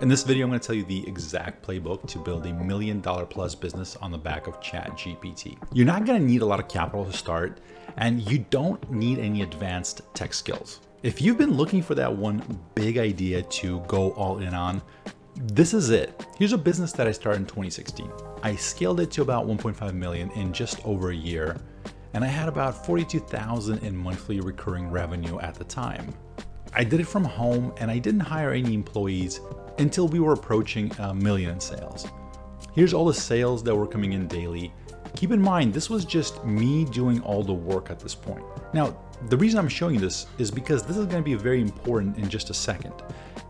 In this video, I'm going to tell you the exact playbook to build $1 million plus business on the back of ChatGPT. You're not going to need a lot of capital to start, and you don't need any advanced tech skills. If you've been looking for that one big idea to go all in on, this is it. Here's a business that I started in 2016. I scaled it to about 1.5 million in just over a year, and I had about 42,000 in monthly recurring revenue at the time. I did it from home, and I didn't hire any employees until we were approaching $1 million in sales. Here's all the sales that were coming in daily. Keep in mind, this was just me doing all the work at this point. Now, the reason I'm showing you this is because this is going to be very important in just a second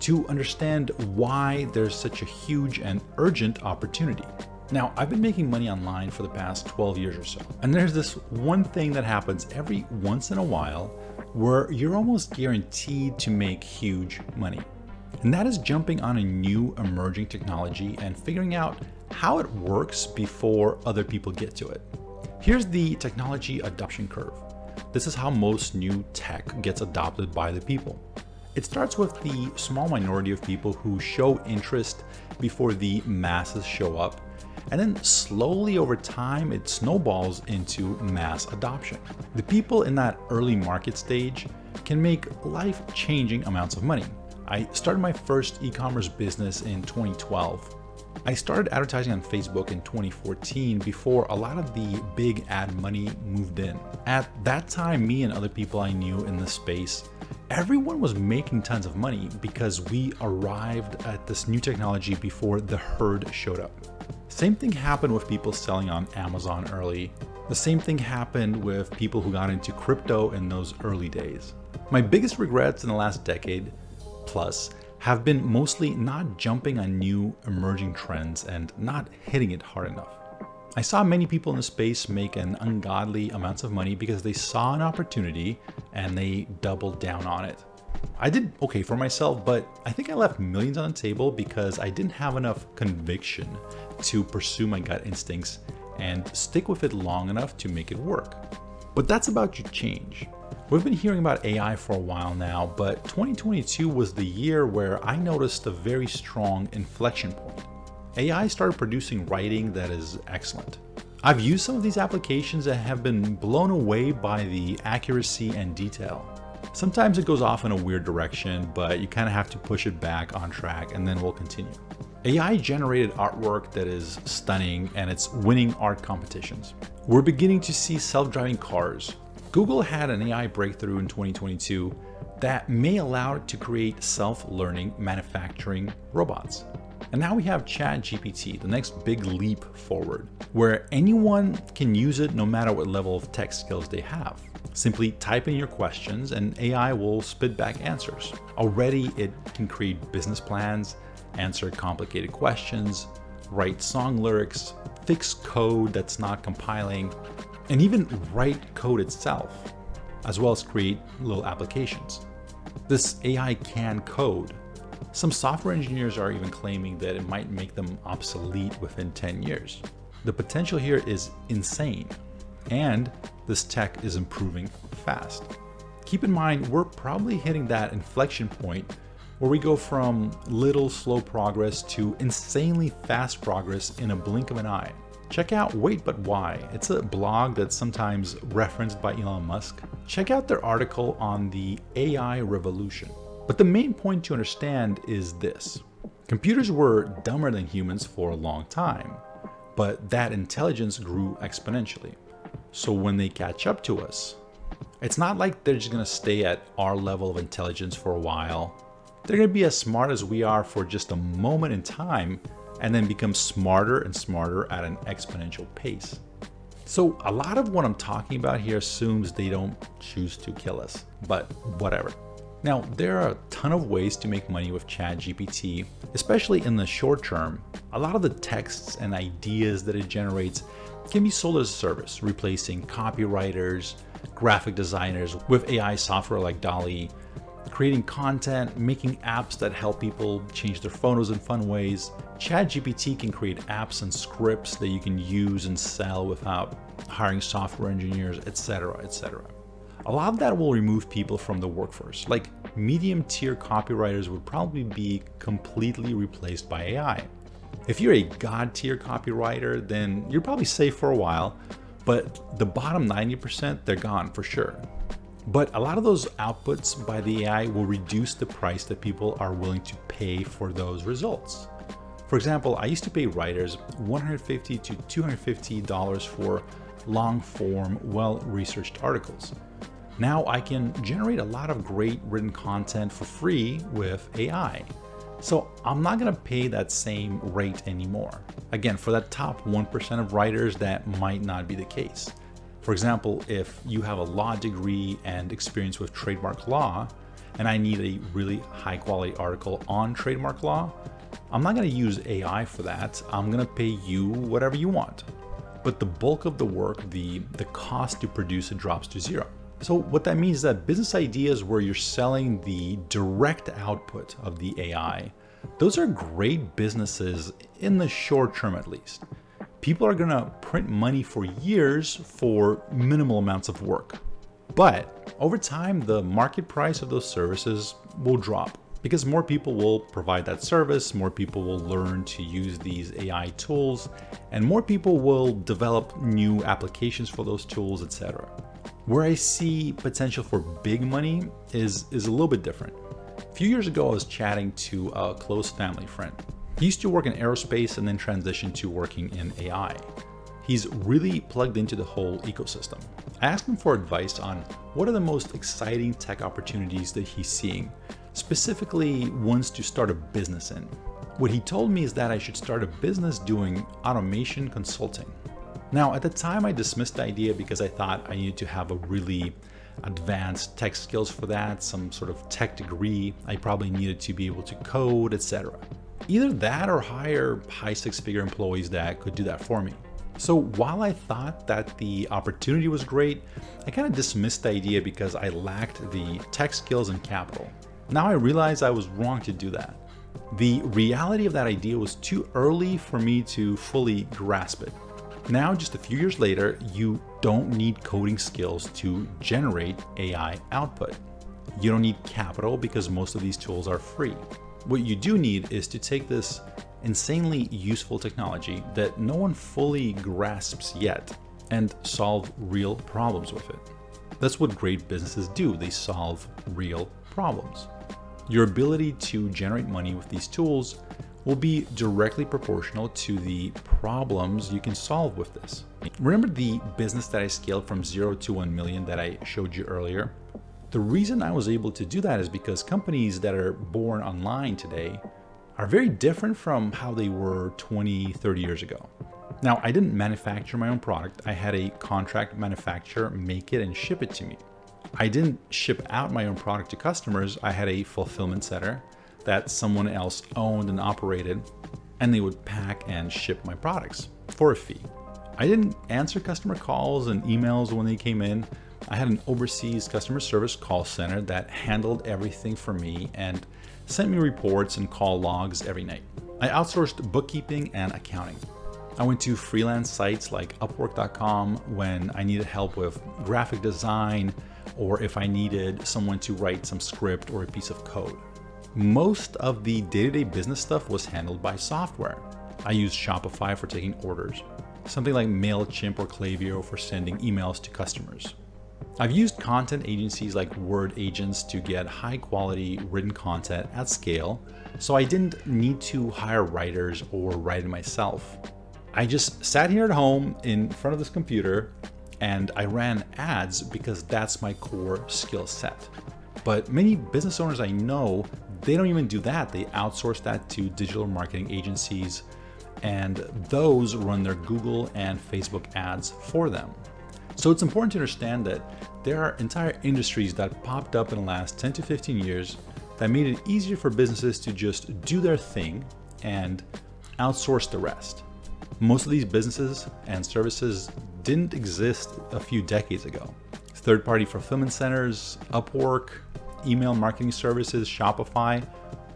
to understand why there's such a huge and urgent opportunity. Now, I've been making money online for the past 12 years or so, and there's this one thing that happens every once in a while where you're almost guaranteed to make huge money. And that is jumping on a new emerging technology and figuring out how it works before other people get to it. Here's the technology adoption curve. This is how most new tech gets adopted by the people. It starts with the small minority of people who show interest before the masses show up. And then slowly over time, it snowballs into mass adoption. The people in that early market stage can make life-changing amounts of money. I started my first e-commerce business in 2012. I started advertising on Facebook in 2014 before a lot of the big ad money moved in. At that time, me and other people I knew in the space, everyone was making tons of money because we arrived at this new technology before the herd showed up. Same thing happened with people selling on Amazon early. The same thing happened with people who got into crypto in those early days. My biggest regrets in the last decade plus have been mostly not jumping on new emerging trends and not hitting it hard enough. I saw many people in the space make an ungodly amounts of money because they saw an opportunity and they doubled down on it. I did okay for myself, but I think I left millions on the table because I didn't have enough conviction to pursue my gut instincts and stick with it long enough to make it work. But that's about to change. We've been hearing about AI for a while now, but 2022 was the year where I noticed a very strong inflection point. AI started producing writing that is excellent. I've used some of these applications and have been blown away by the accuracy and detail. Sometimes it goes off in a weird direction, but you kind of have to push it back on track and then we'll continue. AI generated artwork that is stunning and it's winning art competitions. We're beginning to see self-driving cars. Google had an AI breakthrough in 2022 that may allow it to create self-learning manufacturing robots. And now we have ChatGPT, the next big leap forward, where anyone can use it no matter what level of tech skills they have. Simply type in your questions and AI will spit back answers. Already it can create business plans, answer complicated questions, write song lyrics, fix code that's not compiling, and even write code itself, as well as create little applications. This AI can code. Some software engineers are even claiming that it might make them obsolete within 10 years. The potential here is insane, and this tech is improving fast. Keep in mind, we're probably hitting that inflection point where we go from little slow progress to insanely fast progress in a blink of an eye. Check out Wait But Why. It's a blog that's sometimes referenced by Elon Musk. Check out their article on the AI revolution. But the main point to understand is this. Computers were dumber than humans for a long time, but that intelligence grew exponentially. So when they catch up to us, it's not like they're just going to stay at our level of intelligence for a while. They're going to be as smart as we are for just a moment in time and then become smarter and smarter at an exponential pace. So a lot of what I'm talking about here assumes they don't choose to kill us, but whatever. Now, there are a ton of ways to make money with ChatGPT, especially in the short term. A lot of the texts and ideas that it generates can be sold as a service, replacing copywriters, graphic designers with AI software like DALL-E, creating content, making apps that help people change their photos in fun ways. ChatGPT can create apps and scripts that you can use and sell without hiring software engineers, etc., etc. A lot of that will remove people from the workforce. Like medium tier copywriters would probably be completely replaced by AI. If you're a god tier copywriter, then you're probably safe for a while, but the bottom 90%, they're gone for sure. But a lot of those outputs by the AI will reduce the price that people are willing to pay for those results. For example, I used to pay writers $150 to $250 for long form, well-researched articles. Now I can generate a lot of great written content for free with AI. So I'm not gonna pay that same rate anymore. Again, for that top 1% of writers, that might not be the case. For example, if you have a law degree and experience with trademark law, and I need a really high quality article on trademark law, I'm not gonna use AI for that. I'm gonna pay you whatever you want. But the bulk of the work, the cost to produce it drops to zero. So what that means is that business ideas where you're selling the direct output of the AI, those are great businesses in the short term at least. People are gonna print money for years for minimal amounts of work. But over time, the market price of those services will drop because more people will provide that service, more people will learn to use these AI tools, and more people will develop new applications for those tools, etc. Where I see potential for big money is a little bit different. A few years ago, I was chatting to a close family friend. He used to work in aerospace and then transitioned to working in AI. He's really plugged into the whole ecosystem. I asked him for advice on what are the most exciting tech opportunities that he's seeing, specifically ones to start a business in. What he told me is that I should start a business doing automation consulting. Now, at the time, I dismissed the idea because I thought I needed to have a really advanced tech skills for that, some sort of tech degree. I probably needed to be able to code, etc. Either that or hire high six-figure employees that could do that for me. So while I thought that the opportunity was great, I kind of dismissed the idea because I lacked the tech skills and capital. Now I realize I was wrong to do that. The reality of that idea was too early for me to fully grasp it. Now, just a few years later, you don't need coding skills to generate AI output. You don't need capital because most of these tools are free. What you do need is to take this insanely useful technology that no one fully grasps yet and solve real problems with it. That's what great businesses do. They solve real problems. Your ability to generate money with these tools will be directly proportional to the problems you can solve with this. Remember the business that I scaled from 0 to 1 million that I showed you earlier? The reason I was able to do that is because companies that are born online today are very different from how they were 20, 30 years ago. Now, I didn't manufacture my own product. I had a contract manufacturer make it and ship it to me. I didn't ship out my own product to customers. I had a fulfillment center that someone else owned and operated, and they would pack and ship my products for a fee. I didn't answer customer calls and emails when they came in. I had an overseas customer service call center that handled everything for me and sent me reports and call logs every night. I outsourced bookkeeping and accounting. I went to freelance sites like Upwork.com when I needed help with graphic design or if I needed someone to write some script or a piece of code. Most of the day-to-day business stuff was handled by software. I used Shopify for taking orders, something like MailChimp or Klaviyo for sending emails to customers. I've used content agencies like Word Agents to get high-quality written content at scale, so I didn't need to hire writers or write it myself. I just sat here at home in front of this computer and I ran ads because that's my core skill set. But many business owners I know, they don't even do that. They outsource that to digital marketing agencies, and those run their Google and Facebook ads for them. So it's important to understand that there are entire industries that popped up in the last 10 to 15 years that made it easier for businesses to just do their thing and outsource the rest. Most of these businesses and services didn't exist a few decades ago. Third-party fulfillment centers, Upwork, email marketing services, Shopify,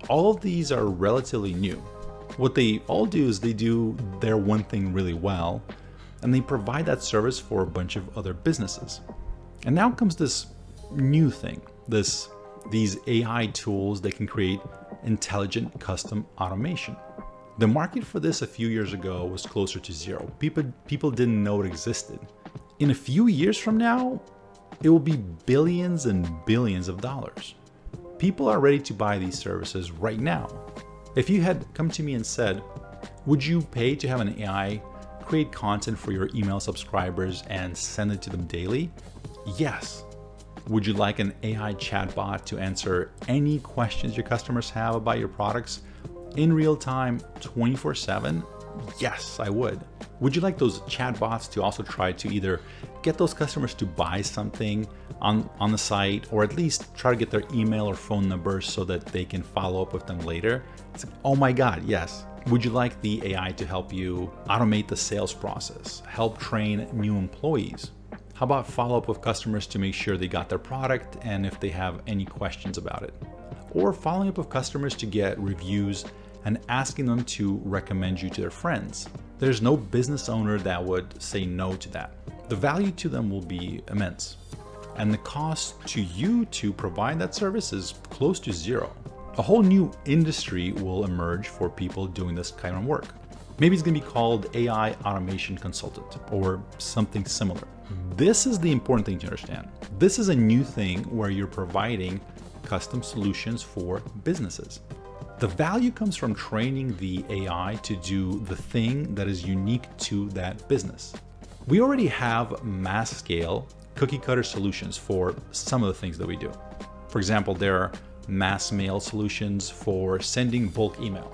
all of these are relatively new. What they all do is they do their one thing really well, and they provide that service for a bunch of other businesses. And now comes this new thing, this These AI tools, they can create intelligent custom automation. The market for this a few years ago was closer to zero. People didn't know it existed. In a few years from now, it will be billions and billions of dollars. People are ready to buy these services right now. If you had come to me and said, would you pay to have an AI create content for your email subscribers and send it to them daily? Yes. Would you like an AI chatbot to answer any questions your customers have about your products in real time, 24/7? Yes, I would. Would you like those chatbots to also try to either get those customers to buy something on the site, or at least try to get their email or phone numbers so that they can follow up with them later? It's like, oh my God, yes. Would you like the AI to help you automate the sales process, help train new employees? How about follow up with customers to make sure they got their product and if they have any questions about it? Or following up with customers to get reviews and asking them to recommend you to their friends. There's no business owner that would say no to that. The value to them will be immense. And the cost to you to provide that service is close to zero. A whole new industry will emerge for people doing this kind of work. Maybe it's going to be called AI automation consultant or something similar. This is the important thing to understand. This is a new thing where you're providing custom solutions for businesses. The value comes from training the AI to do the thing that is unique to that business. We already have mass scale cookie cutter solutions for some of the things that we do. For example, there are mass mail solutions for sending bulk email,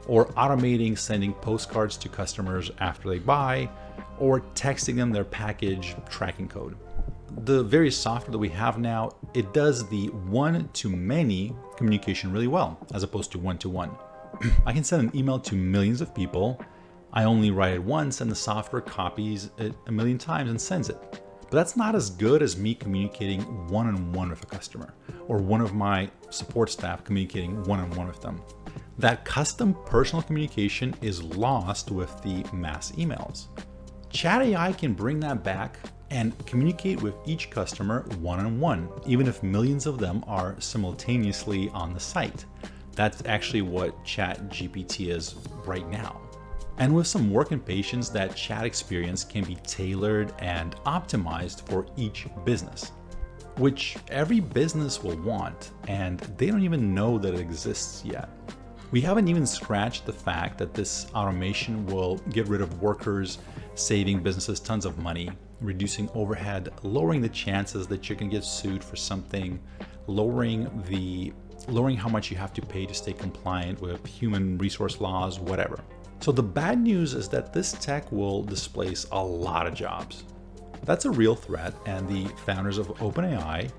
or automating sending postcards to customers after they buy, or texting them their package tracking code. The various software that we have now, it does the one-to-many communication really well, as opposed to one-to-one. I can send an email to millions of people. I only write it once and the software copies it a million times and sends it. But that's not as good as me communicating one-on-one with a customer, or one of my support staff communicating one-on-one with them. That custom personal communication is lost with the mass emails. Chat AI can bring that back and communicate with each customer one-on-one, even if millions of them are simultaneously on the site. That's actually what ChatGPT is right now. And with some work and patience, that chat experience can be tailored and optimized for each business, which every business will want, and they don't even know that it exists yet. We haven't even scratched the fact that this automation will get rid of workers, saving businesses tons of money, reducing overhead, lowering the chances that you can get sued for something, lowering how much you have to pay to stay compliant with human resource laws, whatever. So the bad news is that this tech will displace a lot of jobs. That's a real threat, and the founders of OpenAI,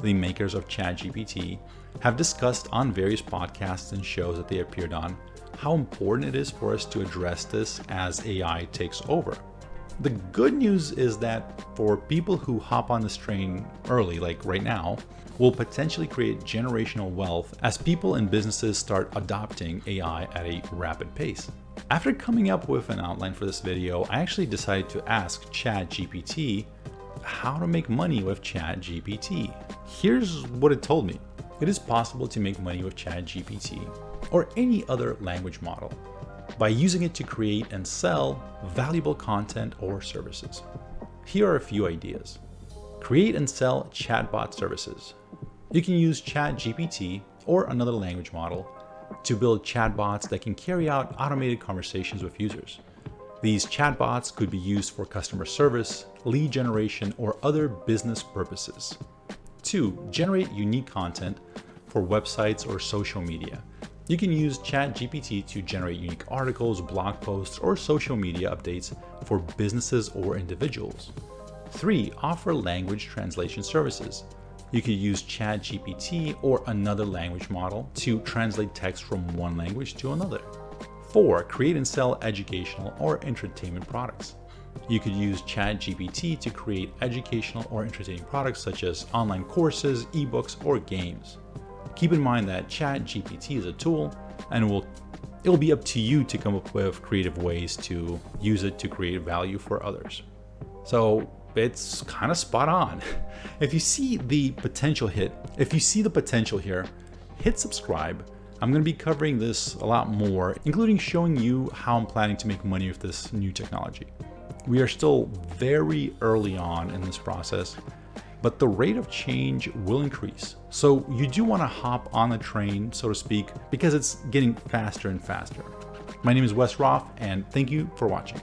the makers of ChatGPT, have discussed on various podcasts and shows that they appeared on how important it is for us to address this as AI takes over. The good news is that for people who hop on this train early, like right now, will potentially create generational wealth as people and businesses start adopting AI at a rapid pace. After coming up with an outline for this video, I actually decided to ask ChatGPT how to make money with ChatGPT. Here's what it told me. It is possible to make money with ChatGPT or any other language model by using it to create and sell valuable content or services. Here are a few ideas. Create and sell chatbot services. You can use ChatGPT or another language model to build chatbots that can carry out automated conversations with users. These chatbots could be used for customer service, lead generation, or other business purposes. 2. Generate unique content for websites or social media. You can use ChatGPT to generate unique articles, blog posts, or social media updates for businesses or individuals. 3. Offer language translation services. You could use ChatGPT or another language model to translate text from one language to another. 4. Create and sell educational or entertainment products. You could use ChatGPT to create educational or entertaining products such as online courses, ebooks, or games. Keep in mind that ChatGPT is a tool, and it will be up to you to come up with creative ways to use it to create value for others. So it's kind of spot on. If you see the potential here, hit subscribe. I'm going to be covering this a lot more, including showing you how I'm planning to make money with this new technology. We are still very early on in this process, but the rate of change will increase. So you do want to hop on the train, so to speak, because it's getting faster and faster. My name is Wes Roth, and thank you for watching.